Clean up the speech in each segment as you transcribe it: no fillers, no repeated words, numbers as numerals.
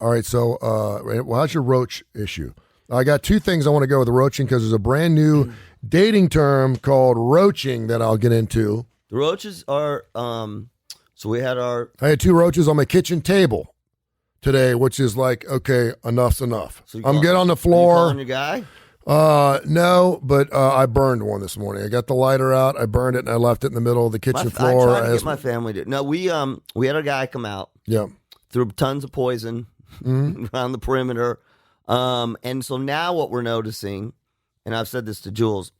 All right, so well, how's your roach issue? I got two things I want to go with roaching because there's a brand new dating term called roaching that I'll get into. The roaches are, so we had I had two roaches on my kitchen table today, which is like, okay, enough's enough. So I'm good on the floor. You calling your guy? No, but I burned one this morning. I got the lighter out, I burned it, and I left it in the middle of the kitchen floor. I tried to get my family to. No, we had a guy come out. Yeah. Threw tons of poison around the perimeter. And so now what we're noticing, and I've said this to Jules,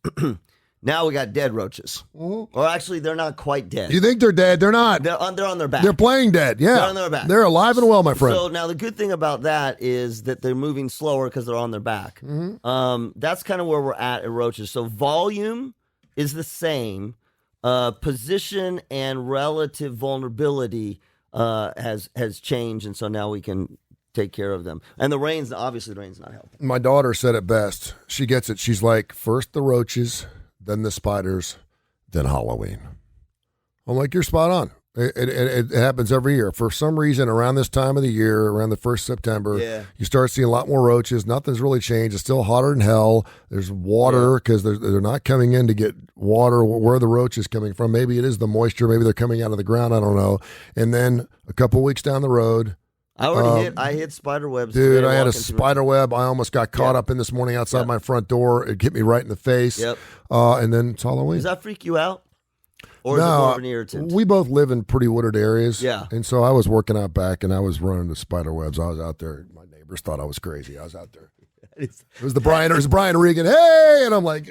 now we got dead roaches. Mm-hmm. Or actually, they're not quite dead. You think they're dead? They're not. They're on their back. They're playing dead, yeah. They're on their back. They're alive and well, my friend. So now the good thing about that is that they're moving slower because they're on their back. Mm-hmm. That's kind of where we're at roaches. So volume is the same. Position and relative vulnerability has changed, and so now we can take care of them. And the rain's not helping. My daughter said it best. She gets it. She's like, first the roaches, then the spiders, then Halloween. I'm like, you're spot on. It happens every year. For some reason, around this time of the year, around the 1st September, you start seeing a lot more roaches. Nothing's really changed. It's still hotter than hell. There's water because they're not coming in to get water. Where are the roaches coming from? Maybe it is the moisture. Maybe they're coming out of the ground. I don't know. And then a couple weeks down the road, I hit spider webs. Dude, I had a spider web. I almost got caught up in this morning outside my front door. It hit me right in the face. Yep. And then it's Halloween. Does that freak you out? Or is it more of an irritant? We both live in pretty wooded areas. Yeah. And so I was working out back and I was running the spider webs. I was out there. My neighbors thought I was crazy. I was out there. It was Brian Regan. Hey! And I'm like,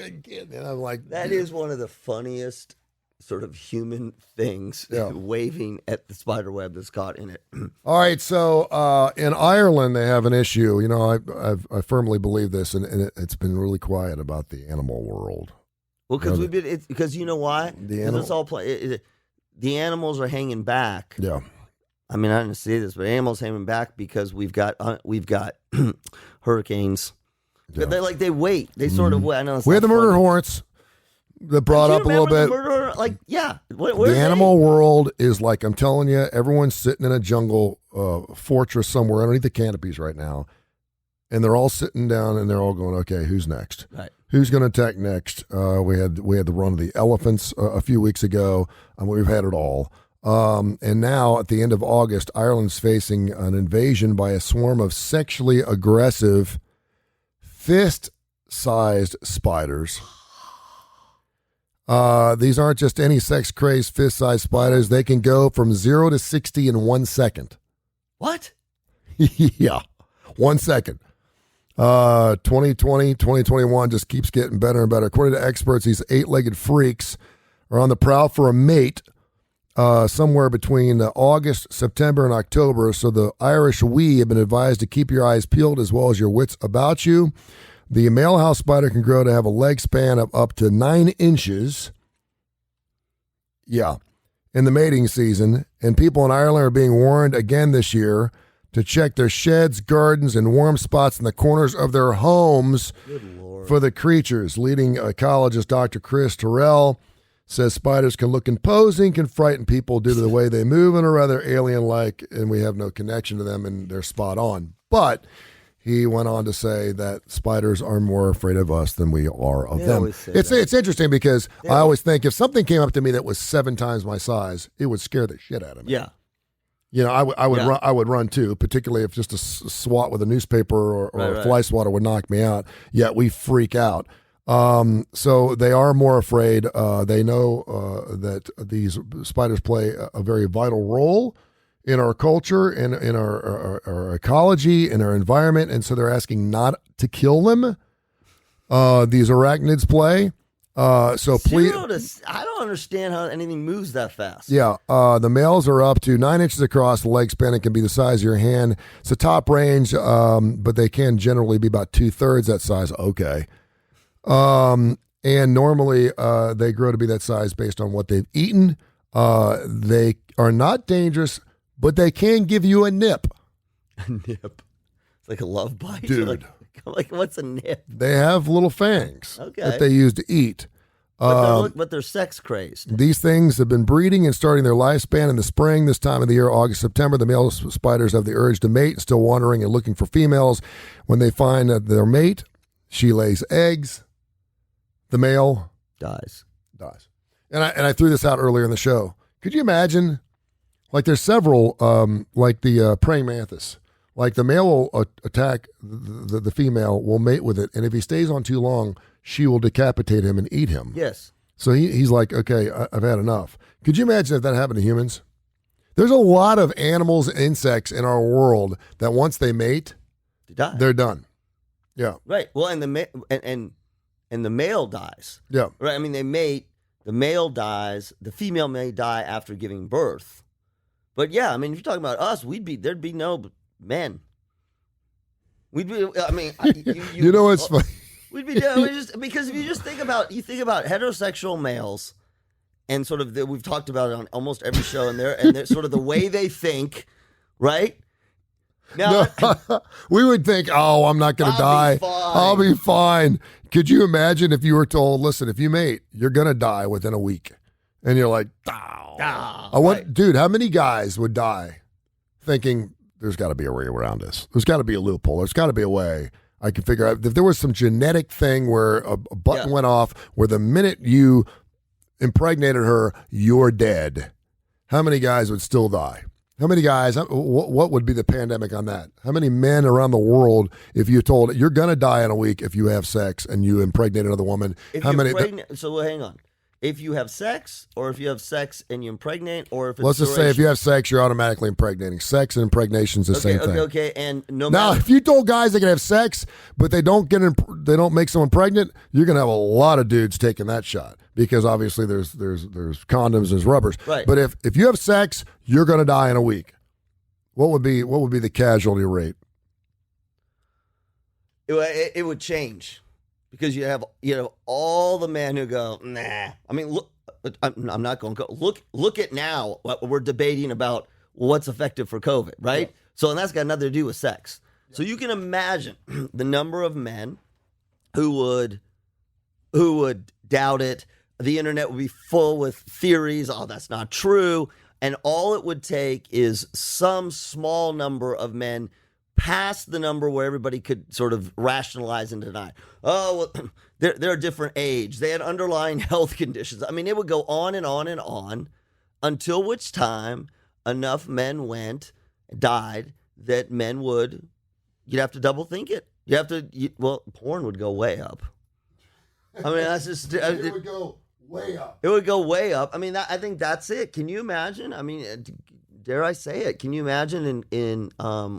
that is one of the funniest sort of human things, waving at the spider web that's caught in it. All right, so in Ireland they have an issue. You know, I firmly believe this, and it's been really quiet about the animal world. Well, because you know why? It's all the animals are hanging back. Yeah. I mean, I didn't say this, but animals hanging back because we've got hurricanes. Yeah. They wait. They sort of wait. I know we had the murder hornets. That brought up a little bit. The animal world is like, I'm telling you, everyone's sitting in a jungle fortress somewhere underneath the canopies right now, and they're all sitting down and they're all going, okay, who's next? Right. Who's going to attack next? We had the run of the elephants a few weeks ago, and we've had it all. And now at the end of August, Ireland's facing an invasion by a swarm of sexually aggressive, fist-sized spiders. These aren't just any sex-crazed fist-sized spiders. They can go from 0 to 60 in 1 second. What? Yeah, 1 second. 2020, 2021 just keeps getting better and better. According to experts, these 8-legged freaks are on the prowl for a mate somewhere between August, September, and October. So the Irish have been advised to keep your eyes peeled as well as your wits about you. The male house spider can grow to have a leg span of up to 9 inches. Yeah, in the mating season. And people in Ireland are being warned again this year to check their sheds, gardens, and warm spots in the corners of their homes for the creatures. Leading ecologist Dr. Chris Terrell says spiders can look imposing, can frighten people due to the way they move, and are rather alien-like, and we have no connection to them, and they're spot on. But he went on to say that spiders are more afraid of us than we are of them. It's interesting because I always think if something came up to me that was 7 times my size, it would scare the shit out of me. Yeah. You know, I would run too, particularly if just a swat with a newspaper or a fly swatter would knock me out. Yet we freak out. So they are more afraid. They know that these spiders play a very vital role in our culture, in our ecology, in our environment, and so they're asking not to kill them. These arachnids play. So please, I don't understand how anything moves that fast. Yeah, the males are up to 9 inches across the leg span. It can be the size of your hand. It's a top range, but they can generally be about 2/3 that size. Okay. And normally they grow to be that size based on what they've eaten. They are not dangerous, but they can give you a nip. A nip? It's like a love bite? Dude. Like what's a nip? They have little fangs that they use to eat. But they're sex crazed. These things have been breeding and starting their lifespan in the spring. This time of the year, August, September, the male spiders have the urge to mate, still wandering and looking for females. When they find their mate, she lays eggs. The male dies. And I threw this out earlier in the show. Could you imagine? Like there's several, like the praying mantis. Like the male will attack the female, will mate with it, and if he stays on too long, she will decapitate him and eat him. Yes. So he's like, okay, I've had enough. Could you imagine if that happened to humans? There's a lot of animals and insects in our world that once they mate, they're done. Yeah. Right. Well, and the male dies. Yeah. Right. I mean, they mate. The male dies. The female may die after giving birth. But yeah, I mean, if you're talking about us, there'd be no men. We'd be. I mean, you know what's funny? We'd be because if you just think about heterosexual males, and sort of we've talked about it on almost every show, and they're sort of the way they think, right? Now, no, we would think, oh, I'm not going to die. I'll be fine. Could you imagine if you were told, listen, if you mate, you're going to die within a week, and you're like, right. Dude, how many guys would die thinking there's got to be a way around this? There's got to be a loophole. There's got to be a way I can figure out. If there was some genetic thing where a button went off, where the minute you impregnated her, you're dead, how many guys would still die? How many guys, what would be the pandemic on that? How many men around the world, if you told you're going to die in a week if you have sex and you impregnate another woman, how many? So hang on. If you have sex, or if you have sex and you impregnate, or if it's let's just say if you have sex, you're automatically impregnating. Sex and impregnating is the same thing. Okay. And now, if you told guys they can have sex, but they don't make someone pregnant, you're going to have a lot of dudes taking that shot because obviously there's condoms, there's rubbers. Right. But if you have sex, you're going to die in a week. What would be the casualty rate? It would change. Because you have all the men who go, nah. I mean, look, I'm not going to go. Look at now. We're debating about what's effective for COVID, right? Yeah. So, and that's got nothing to do with sex. Yeah. So you can imagine the number of men who would doubt it. The internet would be full with theories. Oh, that's not true. And all it would take is some small number of men past the number where everybody could sort of rationalize and deny. Oh, well, they're a different age. They had underlying health conditions. I mean, it would go on and on and on until which time enough men died that men you'd have to double think it. Porn would go way up. I mean, that's just... it would go way up. It would go way up. I mean, I think that's it. Can you imagine? I mean... Dare I say it? Can you imagine in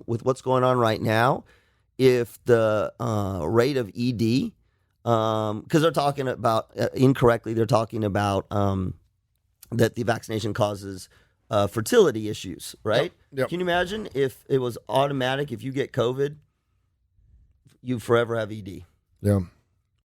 with what's going on right now, if the rate of ED, because they're talking about incorrectly, they're talking about that the vaccination causes fertility issues, right? Yep. Can you imagine if it was automatic? If you get COVID, you forever have ED. Yeah.